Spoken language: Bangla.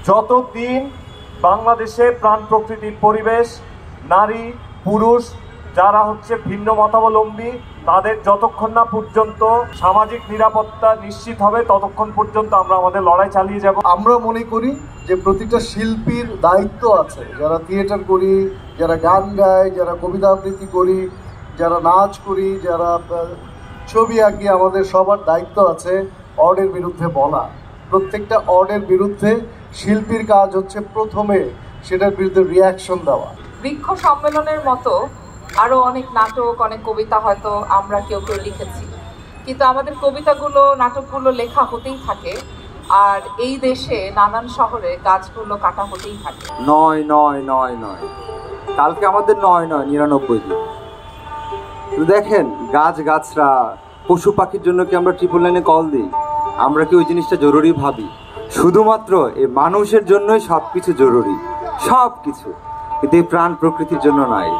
যতদিন বাংলাদেশে প্রাণ প্রকৃতির পরিবেশ, নারী পুরুষ যারা ভিন্ন মতাবলম্বী তাদের যতক্ষণ না পর্যন্ত সামাজিক নিরাপত্তা নিশ্চিত হবে ততক্ষণ পর্যন্ত আমরা আমাদের লড়াই চালিয়ে যাব। আমরা মনে করি যে প্রতিটা শিল্পীর দায়িত্ব আছে, যারা থিয়েটার করি, যারা গান গায়, যারা কবিতা আবৃত্তি করি, যারা নাচ করি, যারা ছবি আঁকি, আমাদের সবার দায়িত্ব আছে অর্ডের বিরুদ্ধে বলা। প্রত্যেকটা অর্ডের বিরুদ্ধে শিল্পীর কাজ প্রথমে সেটার বিরুদ্ধে রিয়াকশন দেওয়া। বৃক্ষ সম্মেলনের মতো আরো অনেক নাটক, অনেক কবিতা হয়তো আমরা কেউ কেউ লিখেছি, কিন্তু আমাদের কবিতাগুলো, নাটকগুলো লেখা হতেই থাকে, আর এই দেশে নানান শহরে গাছগুলো কাটা হতেই থাকে। 9 কালকে আমাদের 99 দিন। দেখেন, গাছরা, পশু পাখির জন্য কি আমরা 999 কল দিই? আমরা কি ওই জিনিসটা জরুরি ভাবি? শুধুমাত্র এই মানুষের জন্যই সবকিছু জরুরি, সবকিছু, কিন্তু এই প্রাণ প্রকৃতির জন্য নয়।